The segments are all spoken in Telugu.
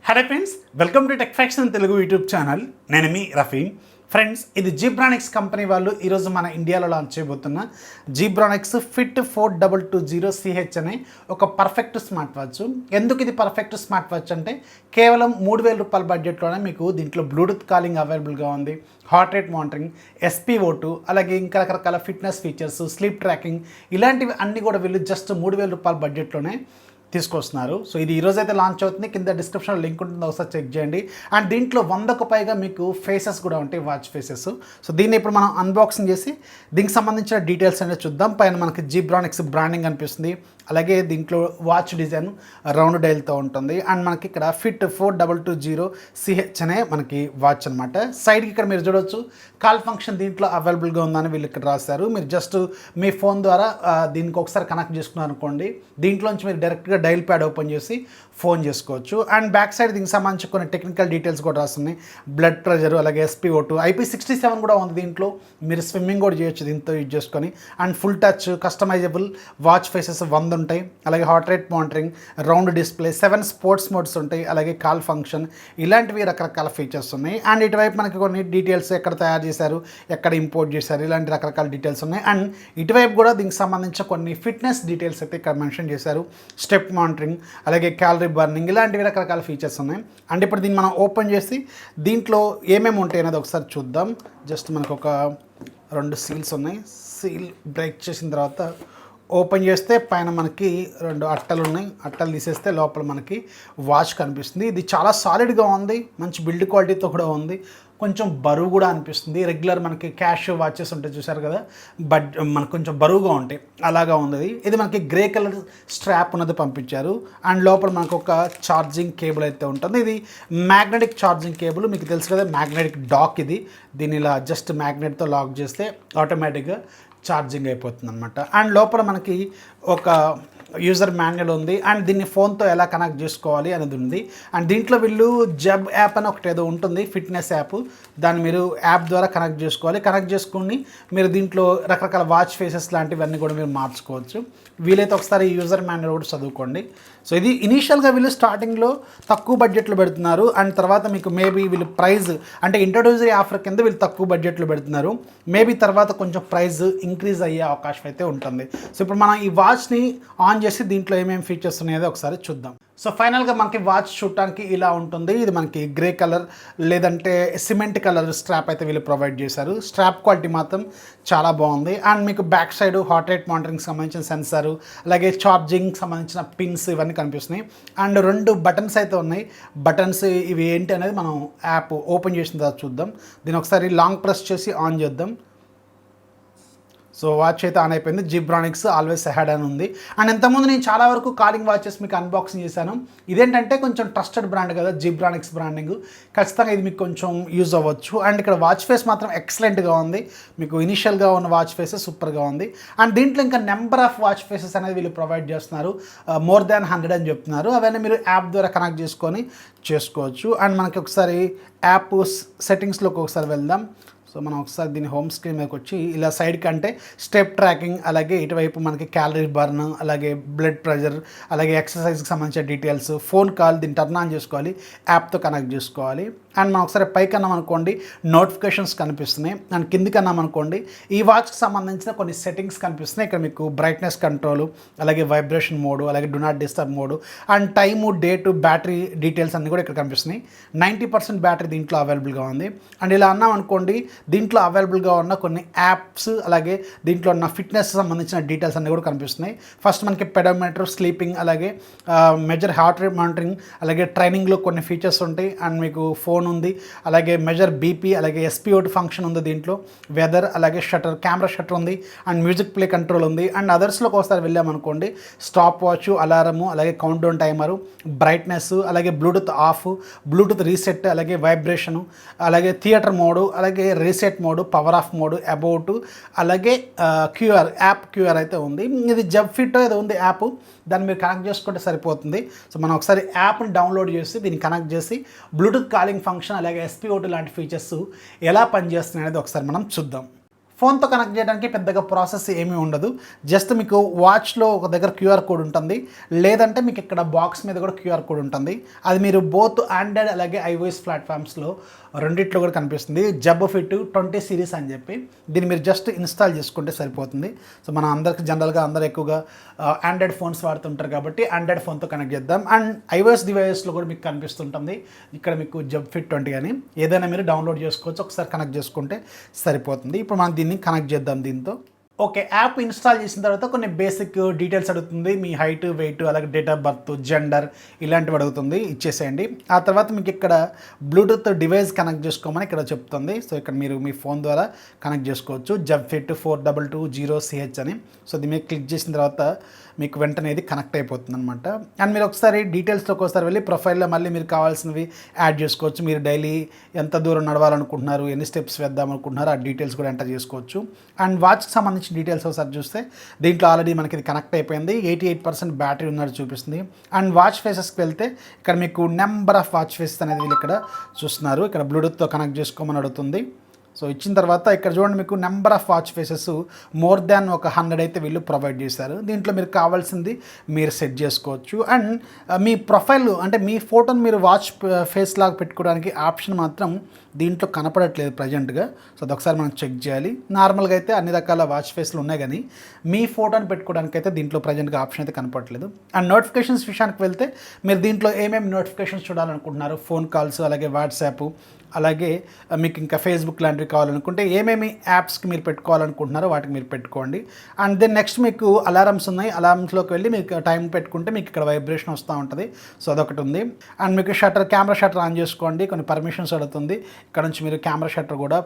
Hello friends, welcome to Techfox Telugu YouTube channel. నేను మీ రఫీ. ఫ్రెండ్స్, ఇది జీబ్రానిక్స్ కంపెనీ వాళ్ళు ఈరోజు మన ఇండియాలో లాంచ్ చేయబోతున్న జీబ్రానిక్స్ ఫిట్ 4220CH అనే ఒక పర్ఫెక్ట్ స్మార్ట్ వాచ్. ఎందుకు ఇది పర్ఫెక్ట్ స్మార్ట్ వాచ్ అంటే కేవలం 3000 రూపాయల బడ్జెట్లోనే మీకు దీంట్లో బ్లూటూత్ కాలింగ్ అవైలబుల్గా ఉంది, హార్ట్ రేట్ మానిటరింగ్, spO2, అలాగే ఇంకా రకరకాల ఫిట్నెస్ ఫీచర్స్, స్లీప్ ట్రాకింగ్, ఇలాంటివి అన్నీ కూడా వీళ్ళు జస్ట్ 3000 రూపాయల బడ్జెట్లోనే తీసుకొస్తున్నారు. సో ఇది ఈరోజు అయితే లాంచ్ అవుతుంది. కింద డిస్క్రిప్షన్లో లింక్ ఉంటుంది, ఒకసారి చెక్ చేయండి. అండ్ దీంట్లో 100కు పైగా మీకు ఫేసెస్ కూడా ఉంటాయి, వాచ్ ఫేసెస్. సో దీన్ని ఇప్పుడు మనం అన్బాక్సింగ్ చేసి దీనికి సంబంధించిన డీటెయిల్స్ అనేది చూద్దాం. పైన మనకి జీబ్రానిక్స్ బ్రాండింగ్ అనిపిస్తుంది, అలాగే దీంట్లో వాచ్ డిజైన్ రౌండ్ డైల్తో ఉంటుంది. అండ్ మనకి ఇక్కడ ఫిట్ 4220CH అనే మనకి వాచ్ అనమాట. సైడ్కి ఇక్కడ మీరు చూడవచ్చు కాల్ ఫంక్షన్ దీంట్లో అవైలబుల్గా ఉందని వీళ్ళు ఇక్కడ రాశారు. మీరు జస్ట్ మీ ఫోన్ ద్వారా దీనికి ఒకసారి కనెక్ట్ చేసుకున్నారు అనుకోండి, దీంట్లోంచి మీరు డైరెక్ట్గా డైల్ ప్యాడ్ ఓపెన్ చేసి ఫోన్ చేసుకోవచ్చు. అండ్ బ్యాక్ సైడ్ దీనికి సంబంధించి కొన్ని టెక్నికల్ డీటెయిల్స్ కూడా రాస్తున్నాయి. బ్లడ్ ప్రెషర్, అలాగే spO2, IP67 కూడా ఉంది దీంట్లో. మీరు స్విమ్మింగ్ కూడా చేయొచ్చు దీంతో యూజ్ చేసుకొని. And full touch customisable watch faces 100 ఉంటాయి, అలాగే heart rate monitoring, round display, 7 sports modes ఉంటాయి, అలాగే కాల్ ఫంక్షన్, ఇలాంటివి రకరకాల ఫీచర్స్ ఉన్నాయి. అండ్ ఇటువైపు మనకి కొన్ని డీటెయిల్స్ ఎక్కడ తయారు చేశారు, ఎక్కడ ఇంపోర్ట్ చేశారు, ఇలాంటి రకరకాల డీటెయిల్స్ ఉన్నాయి. అండ్ ఇటువైపు కూడా దీనికి సంబంధించిన కొన్ని ఫిట్నెస్ డీటెయిల్స్ అయితే ఇక్కడ మెన్షన్ చేశారు. స్టెప్ మానిటరింగ్, అలాగే క్యాలరీ బర్నింగ్, ఇలాంటివి రకరకాల ఫీచర్స్ ఉన్నాయి. అండ్ ఇప్పుడు దీన్ని మనం ఓపెన్ చేసి దీంట్లో ఏమేమి ఉంటాయి అనేది ఒకసారి చూద్దాం. జస్ట్ మనకు ఒక 2 సీల్స్ ఉన్నాయి. సీల్ బ్రేక్ చేసిన తర్వాత ఓపెన్ చేస్తే పైన మనకి 2 అట్టలు ఉన్నాయి. అట్టలు తీసేస్తే లోపల మనకి వాచ్ కనిపిస్తుంది. ఇది చాలా సాలిడ్గా ఉంది, మంచి బిల్డ్ క్వాలిటీతో కూడా ఉంది, కొంచెం బరువు కూడా అనిపిస్తుంది. రెగ్యులర్ మనకి క్యాష్ వాచెస్ ఉంటాయి చూసారు కదా, బట్ మనకు కొంచెం బరువుగా ఉంటాయి, అలాగా ఉంది. ఇది మనకి గ్రే కలర్ స్ట్రాప్ ఉన్నది పంపించారు. అండ్ లోపల మనకు ఒక ఛార్జింగ్ కేబుల్ అయితే ఉంటుంది. ఇది మ్యాగ్నెటిక్ ఛార్జింగ్ కేబుల్, మీకు తెలుసు కదా మ్యాగ్నెటిక్ డాక్ ఇది. దీన్ని ఇలా జస్ట్ మ్యాగ్నెట్తో లాక్ చేస్తే ఆటోమేటిక్గా ఛార్జింగ్ అయిపోతుంది అనమాట. అండ్ లోపల మనకి ఒక యూజర్ మాన్యువల్ ఉంది. అండ్ దీన్ని ఫోన్తో ఎలా కనెక్ట్ చేసుకోవాలి అనేది ఉంది. అండ్ దీంట్లో వీళ్ళు జబ్ యాప్ అని ఒకటి ఏదో ఉంటుంది, ఫిట్నెస్ యాప్. దాన్ని మీరు యాప్ ద్వారా కనెక్ట్ చేసుకోవాలి. కనెక్ట్ చేసుకుని మీరు దీంట్లో రకరకాల వాచ్ ఫేసెస్ లాంటివన్నీ కూడా మీరు మార్చుకోవచ్చు. వీలైతే ఒకసారి యూజర్ మాన్యువల్ కూడా చదువుకోండి. సో ఇది ఇనీషియల్గా వీళ్ళు స్టార్టింగ్లో తక్కువ బడ్జెట్లో పెడుతున్నారు. అండ్ తర్వాత మీకు మేబీ వీళ్ళు ప్రైస్ అంటే ఇంట్రొడ్యూసరీ ఆఫర్ కింద వీళ్ళు తక్కువ బడ్జెట్లో పెడుతున్నారు. మేబీ తర్వాత కొంచెం ప్రైస్ ఇంక్రీజ్ అయ్యే అవకాశం అయితే ఉంటుంది. సో ఇప్పుడు మనం ఈ వాచ్ని ఆన్ చేసి దీంట్లో ఏమేమి ఫీచర్స్ ఉన్నాయో ఒకసారి చూద్దాం. సో ఫైనల్గా మనకి వాచ్ చూడటానికి ఇలా ఉంటుంది. ఇది మనకి గ్రే కలర్ లేదంటే సిమెంట్ కలర్ స్ట్రాప్ అయితే వీళ్ళు ప్రొవైడ్ చేశారు. స్ట్రాప్ క్వాలిటీ మాత్రం చాలా బాగుంది. అండ్ మీకు back side heart rate monitoring సంబంధించిన సెన్సారు, అలాగే ఛార్జింగ్ సంబంధించిన పిన్స్ ఇవన్నీ కనిపిస్తున్నాయి. అండ్ 2 బటన్స్ అయితే ఉన్నాయి. బటన్స్ ఇవి ఏంటి అనేది మనం యాప్ ఓపెన్ చేసిన తర్వాత చూద్దాం. దీన్ని ఒకసారి లాంగ్ ప్రెస్ చేసి ఆన్ చేద్దాం. సో వాచ్ అయితే ఆన్ అయిపోయింది. జీబ్రానిక్స్ ఆల్వేస్ అహెడ్ అని ఉంది. అండ్ ఇంతకుముందు నేను చాలా వరకు కాలింగ్ వాచెస్ మీకు అన్బాక్సింగ్ చేశాను. ఇదేంటంటే కొంచెం ట్రస్టెడ్ బ్రాండ్ కదా, జీబ్రానిక్స్ బ్రాండింగ్, ఖచ్చితంగా ఇది మీకు కొంచెం యూజ్ అవ్వచ్చు. అండ్ ఇక్కడ వాచ్ ఫేస్ మాత్రం ఎక్సలెంట్గా ఉంది. మీకు ఇనిషియల్గా ఉన్న వాచ్ ఫేసెస్ సూపర్గా ఉంది. అండ్ దీంట్లో ఇంకా నెంబర్ ఆఫ్ వాచ్ ఫేసెస్ అనేది వీళ్ళు ప్రొవైడ్ చేస్తున్నారు. మోర్ దాన్ 100 అని చెప్తున్నారు. అవన్నీ మీరు యాప్ ద్వారా కనెక్ట్ చేసుకొని చేసుకోవచ్చు. అండ్ మనకి ఒకసారి యాప్ సెట్టింగ్స్లోకి ఒకసారి వెళ్దాం. సో మనం ఒకసారి దీని హోమ్ స్క్రీన్ మీదకి వచ్చి ఇలా సైడ్కి అంటే స్టెప్ ట్రాకింగ్, అలాగే ఇటువైపు మనకి క్యాలరీ బర్న్, అలాగే బ్లడ్ ప్రెషర్, అలాగే ఎక్సర్సైజ్కి సంబంధించిన డీటెయిల్స్, ఫోన్ కాల్, దీన్ని టర్న్ ఆన్ చేసుకోవాలి, యాప్తో కనెక్ట్ చేసుకోవాలి. అండ్ మనం ఒకసారి పైకి అన్నాం అనుకోండి నోటిఫికేషన్స్ కనిపిస్తున్నాయి. అండ్ కిందికి అన్నాం అనుకోండి ఈ వాచ్కి సంబంధించిన కొన్ని సెట్టింగ్స్ కనిపిస్తున్నాయి. ఇక్కడ మీకు బ్రైట్నెస్ కంట్రోల్, అలాగే వైబ్రేషన్ మోడ్, అలాగే do not disturb mode, and time, date, battery details అన్నీ కూడా ఇక్కడ కనిపిస్తున్నాయి. 90% బ్యాటరీ దీంట్లో అవైలబుల్గా ఉంది. అండ్ ఇలా అన్నాం అనుకోండి దీంట్లో అవైలబుల్గా ఉన్న కొన్ని యాప్స్, అలాగే దీంట్లో ఉన్న ఫిట్నెస్ సంబంధించిన డీటెయిల్స్ అన్నీ కూడా కనిపిస్తున్నాయి. ఫస్ట్ మనకి పెడోమీటర్, స్లీపింగ్, అలాగే మెజర్ హార్ట్ రేట్ మానిటరింగ్, అలాగే ట్రైనింగ్లో కొన్ని ఫీచర్స్ ఉంటాయి. అండ్ మీకు ఫోన్ ఉంది, అలాగే మెజర్ బీపీ, అలాగే spO2 ఫంక్షన్ ఉంది దీంట్లో, వెదర్, అలాగే షటర్, కెమెరా షటర్ ఉంది, అండ్ మ్యూజిక్ ప్లే కంట్రోల్ ఉంది. అండ్ అదర్స్లోకి ఒకసారి వెళ్ళామనుకోండి స్టాప్ వాచ్, అలారము, అలాగే కౌంట్ డౌన్ టైమరు, బ్రైట్నెస్, అలాగే బ్లూటూత్ ఆఫ్, బ్లూటూత్ రీసెట్, అలాగే వైబ్రేషను, అలాగే థియేటర్ మోడు, అలాగే reset mode, power of mode, about, అలాగే క్యూఆర్, యాప్ క్యూఆర్ అయితే ఉంది. ఇది జబ్ ఫిట్ ఏదో ఉంది యాప్, దాన్ని మీరు కనెక్ట్ చేసుకుంటే సరిపోతుంది. సో మనం ఒకసారి యాప్ని డౌన్లోడ్ చేసి దీన్ని కనెక్ట్ చేసి బ్లూటూత్ కాలింగ్ ఫంక్షన్, అలాగే spO2 లాంటి ఫీచర్స్ ఎలా పనిచేస్తున్నాయి అనేది ఒకసారి మనం చూద్దాం. ఫోన్తో కనెక్ట్ చేయడానికి పెద్దగా ప్రాసెస్ ఏమీ ఉండదు. జస్ట్ మీకు వాచ్లో ఒక దగ్గర క్యూఆర్ కోడ్ ఉంటుంది, లేదంటే మీకు ఇక్కడ బాక్స్ మీద కూడా క్యూఆర్ కోడ్ ఉంటుంది. అది మీరు బోత్ ఆండ్రాయిడ్ అలాగే ఐఓఎస్ ప్లాట్ఫామ్స్లో రెండిట్లో కూడా కనిపిస్తుంది. ఫిట్ 20 సిరీస్ అని చెప్పి దీన్ని మీరు జస్ట్ ఇన్స్టాల్ చేసుకుంటే సరిపోతుంది. సో మన అందరికి జనరల్గా అందరూ ఎక్కువగా ఆండ్రాయిడ్ ఫోన్స్ వాడుతుంటారు కాబట్టి ఆండ్రాయిడ్ ఫోన్తో కనెక్ట్ చేద్దాం. అండ్ ఐఓఎస్ డివైసెస్లో కూడా మీకు కనిపిస్తుంటుంది ఇక్కడ మీకు ఫిట్ 20 అని, ఏదైనా మీరు డౌన్లోడ్ చేసుకోవచ్చు. ఒకసారి కనెక్ట్ చేసుకుంటే సరిపోతుంది. ఇప్పుడు మనం దీన్ని కనెక్ట్ చేద్దాం దీంతో. ఓకే, యాప్ ఇన్స్టాల్ చేసిన తర్వాత కొన్ని బేసిక్ డీటెయిల్స్ అడుగుతుంది. మీ హైట్, వెయిట్, అలాగే డేట్ ఆఫ్ బర్త్, జెండర్ ఇలాంటివి అడుగుతుంది, ఇచ్చేసేయండి. ఆ తర్వాత మీకు ఇక్కడ బ్లూటూత్ డివైస్ కనెక్ట్ చేసుకోమని ఇక్కడ చెప్తుంది. సో ఇక్కడ మీరు మీ ఫోన్ ద్వారా కనెక్ట్ చేసుకోవచ్చు. ఫిట్ 4220CH అని. సో దీని మీద క్లిక్ చేసిన తర్వాత మీకు వెంటనే ఇది కనెక్ట్ అయిపోతుంది అనమాట. అండ్ మీరు ఒకసారి డీటెయిల్స్లోకి ఒకసారి వెళ్ళి ప్రొఫైల్లో మళ్ళీ మీరు కావాల్సినవి యాడ్ చేసుకోవచ్చు. మీరు డైలీ ఎంత దూరం నడవాలనుకుంటున్నారు, ఎన్ని స్టెప్స్ వేద్దాం అనుకుంటున్నారు, ఆ డీటెయిల్స్ కూడా ఎంటర్ చేసుకోవచ్చు. అండ్ వాచ్కి సంబంధించిన డీటెయిల్స్ ఒకసారి చూస్తే దీంట్లో ఆల్రెడీ మనకి ఇది కనెక్ట్ అయిపోయింది. 88% బ్యాటరీ ఉన్నట్టు చూపిస్తుంది. అండ్ వాచ్ ఫేసెస్కి వెళ్తే ఇక్కడ మీకు నెంబర్ ఆఫ్ వాచ్ ఫేసెస్ అనేది వీళ్ళు ఇక్కడ చూస్తున్నారు. ఇక్కడ బ్లూటూత్తో కనెక్ట్ చేసుకోమని అడుగుతుంది. సో ఇచ్చిన తర్వాత ఇక్కడ చూడండి మీకు number of watch faces more than 100 అయితే వీళ్ళు ప్రొవైడ్ చేశారు. దీంట్లో మీరు కావాల్సింది మీరు సెట్ చేసుకోవచ్చు. అండ్ మీ ప్రొఫైల్ అంటే మీ ఫోటోని మీరు వాచ్ ఫేస్ లాగా పెట్టుకోవడానికి ఆప్షన్ మాత్రం దీంట్లో కనపడట్లేదు ప్రజెంట్గా. సో అదొకసారి మనం చెక్ చేయాలి. నార్మల్గా అయితే అన్ని రకాల వాచ్ ఫేస్లు ఉన్నాయి, కానీ మీ ఫోటోని పెట్టుకోవడానికి అయితే దీంట్లో ప్రజెంట్గా ఆప్షన్ అయితే కనపడట్లేదు. అండ్ నోటిఫికేషన్స్ విషయానికి వెళ్తే మీరు దీంట్లో ఏమేమి నోటిఫికేషన్స్ చూడాలనుకుంటున్నారు, ఫోన్ కాల్స్, అలాగే వాట్సాప్, అలాగే మీకు ఇంకా ఫేస్బుక్ లాంటివి కావాలనుకుంటే ఏమేమి యాప్స్కి మీరు పెట్టుకోవాలనుకుంటున్నారో వాటికి మీరు పెట్టుకోండి. అండ్ దెన్ నెక్స్ట్ మీకు అలారమ్స్ ఉన్నాయి. అలారమ్స్లోకి వెళ్ళి మీకు టైం పెట్టుకుంటే మీకు ఇక్కడ వైబ్రేషన్ వస్తూ ఉంటుంది. సో అదొకటి ఉంది. అండ్ మీకు కెమెరా షట్టర్ ఆన్ చేసుకోండి. కొన్ని పర్మిషన్స్ అడుగుతుంది. ఇక్కడ నుంచి మీరు కెమెరా షట్టర్ కూడా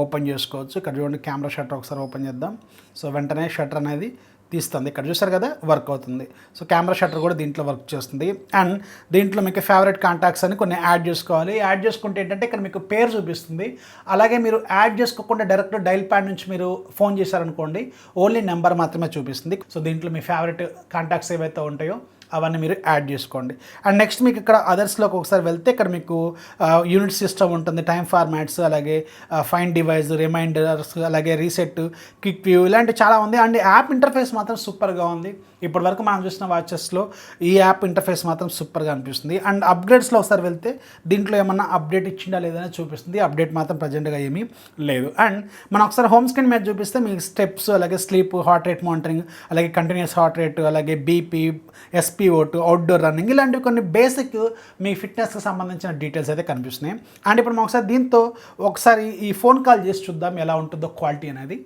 ఓపెన్ చేసుకోవచ్చు. ఇక్కడ చూడండి కెమెరా షట్టర్ ఒకసారి ఓపెన్ చేద్దాం. సో వెంటనే షట్టర్ అనేది తీస్తుంది. ఇక్కడ చూసారు కదా, వర్క్ అవుతుంది. సో కెమెరా షట్టర్ కూడా దీంట్లో వర్క్ చేస్తుంది. అండ్ దీంట్లో మీకు ఫేవరెట్ కాంటాక్ట్స్ అని కొన్ని యాడ్ చేసుకోవాలి. యాడ్ చేసుకుంటే ఏంటంటే ఇక్కడ మీకు పేరు చూపిస్తుంది. అలాగే మీరు యాడ్ చేసుకోకుండా డైరెక్ట్ డైల్ ప్యాడ్ నుంచి మీరు ఫోన్ చేశారనుకోండి, ఓన్లీ నెంబర్ మాత్రమే చూపిస్తుంది. సో దీంట్లో మీ ఫేవరెట్ కాంటాక్ట్స్ ఏవైతే ఉంటాయో అవన్నీ మీరు యాడ్ చేసుకోండి. అండ్ నెక్స్ట్ మీకు ఇక్కడ అదర్స్లోకి ఒకసారి వెళ్తే ఇక్కడ మీకు యూనిట్ సిస్టమ్ ఉంటుంది, టైం ఫార్మాట్స్, అలాగే ఫైండ్ డివైస్, రిమైండర్స్, అలాగే రీసెట్, క్విక్ వ్యూ ఇలాంటి చాలా ఉంది. అండ్ యాప్ ఇంటర్ఫేస్ మాత్రం సూపర్గా ఉంది. ఇప్పటి వరకు మనం చూసిన వాచెస్లో ఈ యాప్ ఇంటర్ఫేస్ మాత్రం సూపర్గా అనిపిస్తుంది. అండ్ అప్గ్రేడ్స్లో ఒకసారి వెళ్తే దీంట్లో ఏమన్నా అప్డేట్ ఇచ్చిందా లేదని చూపిస్తుంది. అప్డేట్ మాత్రం ప్రజెంట్గా ఏమీ లేదు. అండ్ మనం ఒకసారి హోమ్ స్క్రీన్ మీద చూపిస్తే మీకు స్టెప్స్, అలాగే స్లీప్, హార్ట్ రేట్ మానిటరింగ్, అలాగే కంటిన్యూస్ హార్ట్ రేట్, అలాగే బీపీ, spO2, అవుట్డోర్ రన్నింగ్ ఇలాంటివి కొన్ని బేసిక్ మీ ఫిట్నెస్కి సంబంధించిన డీటెయిల్స్ అయితే కనిపిస్తున్నాయి. అండ్ ఇప్పుడు మనం ఒకసారి దీంతో ఒకసారి ఈ ఫోన్ కాల్ చేసి చూద్దాం ఎలా ఉంటుందో క్వాలిటీ అనేది.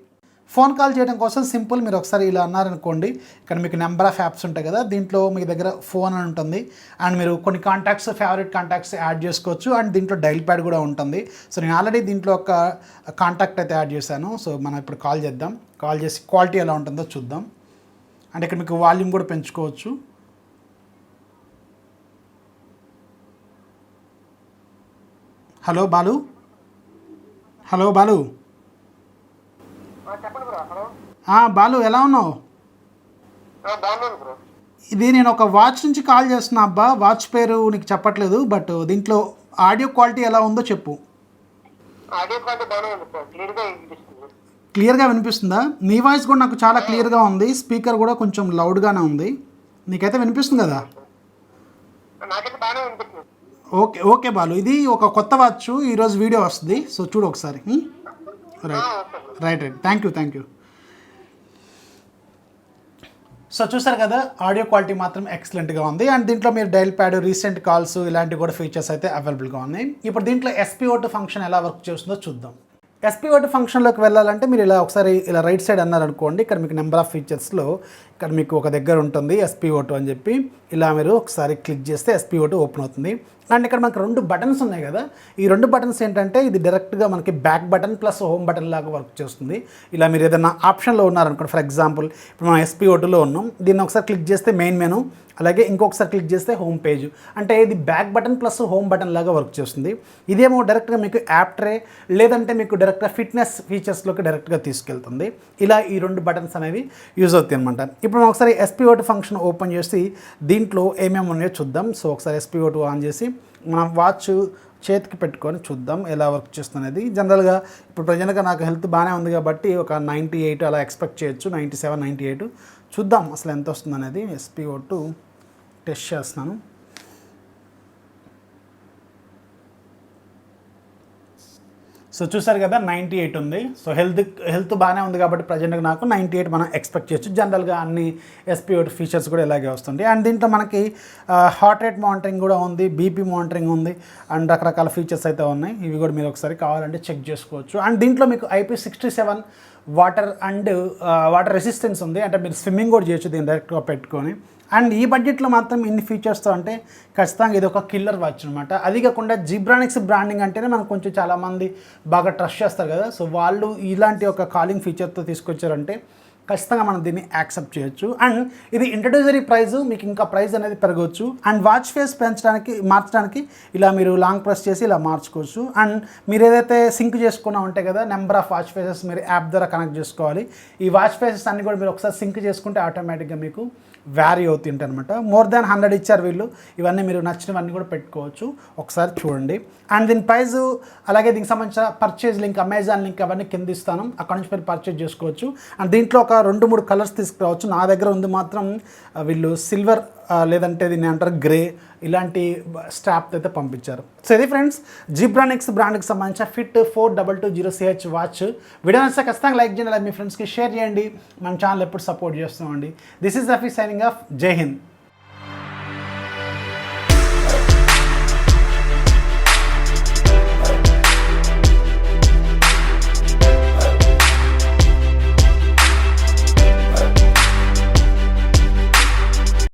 ఫోన్ కాల్ చేయడం కోసం సింపుల్, మీరు ఒకసారి ఇలా అన్నారనుకోండి, ఇక్కడ మీకు నెంబర్ ఆఫ్ యాప్స్ ఉంటాయి కదా, దీంట్లో మీ దగ్గర ఫోన్ అని ఉంటుంది. అండ్ మీరు కొన్ని కాంటాక్ట్స్, ఫేవరెట్ కాంటాక్ట్స్ యాడ్ చేసుకోవచ్చు. అండ్ దీంట్లో డైల్ ప్యాడ్ కూడా ఉంటుంది. సో నేను ఆల్రెడీ దీంట్లో ఒక కాంటాక్ట్ అయితే యాడ్ చేశాను. సో మనం ఇప్పుడు కాల్ చేద్దాం. కాల్ చేసి క్వాలిటీ ఎలా ఉంటుందో చూద్దాం. అంటే ఇక్కడ మీకు వాల్యూమ్ కూడా పెంచుకోవచ్చు. Hello Balu, hello Balu. బాలు ఎలా ఉన్నావు? ఇది నేను ఒక వాచ్ నుంచి కాల్ చేస్తున్నా అబ్బా. వాచ్ పేరు నీకు చెప్పట్లేదు, బట్ దీంట్లో ఆడియో క్వాలిటీ ఎలా ఉందో చెప్పు. క్లియర్గా వినిపిస్తుందా? నీ వాయిస్ కూడా నాకు చాలా క్లియర్గా ఉంది. స్పీకర్ కూడా కొంచెం లౌడ్గానే ఉంది. నీకైతే వినిపిస్తుంది కదా? ఓకే ఓకే బాలు, ఇది ఒక కొత్త వాచ్, ఈరోజు వీడియో వస్తుంది. సో చూడు ఒకసారి. రైట్. Thank you. సో చూసారు కదా, ఆడియో క్వాలిటీ మాత్రం ఎక్సలెంట్గా ఉంది. అండ్ దీంట్లో మీరు డైల్ ప్యాడ్, రీసెంట్ కాల్స్ ఇలాంటివి కూడా ఫీచర్స్ అయితే అవైలబుల్గా ఉన్నాయి. ఇప్పుడు దీంట్లో spO2 ఫంక్షన్ ఎలా వర్క్ చేస్తుందో చూద్దాం. spO2 ఫంక్షన్లోకి వెళ్ళాలంటే మీరు ఇలా ఒకసారి ఇలా రైట్ సైడ్ అన్నారనుకోండి, ఇక్కడ మీకు నెంబర్ ఆఫ్ ఫీచర్స్లో ఇక్కడ మీకు ఒక దగ్గర ఉంటుంది spO2 అని చెప్పి. ఇలా మీరు ఒకసారి క్లిక్ చేస్తే spO2 ఓపెన్ అవుతుంది. అండ్ ఇక్కడ మనకు 2 బటన్స్ ఉన్నాయి కదా, ఈ 2 బటన్స్ ఏంటంటే ఇది డైరెక్ట్గా మనకి back button plus home button లాగా వర్క్ చేస్తుంది. ఇలా మీరు ఏదైనా ఆప్షన్లో ఉన్నారనుకోండి, ఫర్ ఎగ్జాంపుల్ ఇప్పుడు మనం spO2లో ఉన్నాం, దీన్ని ఒకసారి క్లిక్ చేస్తే మెయిన్ మెనూ, అలాగే ఇంకొకసారి క్లిక్ చేస్తే హోమ్ పేజ్. అంటే ఇది back button plus home button లాగా వర్క్ చేస్తుంది. ఇదేమో డైరెక్ట్గా మీకు యాప్ ట్రే, లేదంటే మీకు డైరెక్ట్గా ఫిట్నెస్ ఫీచర్స్లోకి డైరెక్ట్గా తీసుకెళ్తుంది. ఇలా ఈ 2 బటన్స్ అనేవి యూజ్ అవుతాయి అనమాట. ఇప్పుడు మనం ఒకసారి spO2 ఫంక్షన్ ఓపెన్ చేసి దీంట్లో ఏమేమి ఉన్నాయో చూద్దాం. సో ఒకసారి spO2 ఆన్ చేసి మనం వాచ్ చేతికి పెట్టుకొని చూద్దాం ఎలా వర్క్ చేస్తున్నది. జనరల్గా ఇప్పుడు ప్రజెంట్గా నాకు హెల్త్ బాగానే ఉంది కాబట్టి ఒక 98 అలా ఎక్స్పెక్ట్ చేయొచ్చు, 97, 98. చూద్దాం అసలు ఎంత వస్తుంది అనేది. spO2 టెస్ట్ చేస్తున్నాను. సో చూసారు కదా 98 ఉంది. సో హెల్త్ బాగానే ఉంది కాబట్టి ప్రజెంట్గా నాకు 98 మనం ఎక్స్పెక్ట్ చేయొచ్చు. జనరల్గా అన్ని spO2 ఫీచర్స్ కూడా ఇలాగే వస్తుంది. అండ్ దీంట్లో మనకి హార్ట్ రేట్ మానిటరింగ్ కూడా ఉంది, బీపీ మానిటరింగ్ ఉంది, అండ్ రకరకాల ఫీచర్స్ అయితే ఉన్నాయి. ఇవి కూడా మీరు ఒకసారి కావాలంటే చెక్ చేసుకోవచ్చు. అండ్ దీంట్లో మీకు IP67 వాటర్ రెసిస్టెన్స్ ఉంది. అంటే మీరు స్విమ్మింగ్ కూడా చేయొచ్చు దీన్ని డైరెక్ట్గా పెట్టుకొని. అండ్ ఈ బడ్జెట్లో మాత్రం ఇన్ని ఫీచర్స్తో అంటే ఖచ్చితంగా ఇది ఒక కిల్లర్ వాచ్ అనమాట. అది కాకుండా జీబ్రానిక్స్ బ్రాండింగ్ అంటేనే మనకు కొంచెం చాలామంది బాగా ట్రస్ట్ చేస్తారు కదా. సో వాళ్ళు ఇలాంటి ఒక కాలింగ్ ఫీచర్తో తీసుకొచ్చారంటే ఖచ్చితంగా మనం దీన్ని యాక్సెప్ట్ చేయొచ్చు. అండ్ ఇది ఇంట్రడ్యూసరీ ప్రైస్, మీకు ఇంకా ప్రైస్ అనేది పెరగవచ్చు. అండ్ వాచ్ ఫేస్ మార్చడానికి ఇలా మీరు లాంగ్ ప్రెస్ చేసి ఇలా మార్చుకోవచ్చు. అండ్ మీరు ఏదైతే సింక్ చేసుకున్నా ఉంటాయి కదా, నెంబర్ ఆఫ్ వాచ్ ఫేసెస్ మీరు యాప్ ద్వారా కనెక్ట్ చేసుకోవాలి. ఈ వాచ్ ఫేసెస్ అన్ని కూడా మీరు ఒకసారి సింక్ చేసుకుంటే ఆటోమేటిక్గా మీకు వ్యారీ అవుతుంటాయి అనమాట. మోర్ దాన్ 100 ఇచ్చారు వీళ్ళు. ఇవన్నీ మీరు నచ్చినవన్నీ కూడా పెట్టుకోవచ్చు, ఒకసారి చూడండి. అండ్ దీని ప్రైస్ అలాగే దీనికి సంబంధించిన పర్చేజ్ లింక్, అమెజాన్ లింక్ అవన్నీ కింద ఇస్తాను, అక్కడ నుంచి మీరు పర్చేజ్ చేసుకోవచ్చు. అండ్ దీంట్లో ఒక 2-3 కలర్స్ తీసుకురావచ్చు. నా దగ్గర ఉంది మాత్రం వీళ్ళు సిల్వర్ లేదంటే దీన్ని అంటారు గ్రే, ఇలాంటి స్ట్రాప్ అయితే పంపించారు. సో ఇది ఫ్రెండ్స్ జీబ్రానిక్స్ బ్రాండ్కి సంబంధించిన ఫిట్ 4220CH వాచ్. వీడియో నచ్చితే ఖచ్చితంగా లైక్ చేయండి, అలాగే మీ ఫ్రెండ్స్కి షేర్ చేయండి. మన ఛానల్ ఎప్పుడు సపోర్ట్ చేస్తామండి. This is Rafi signing off. జై హింద్.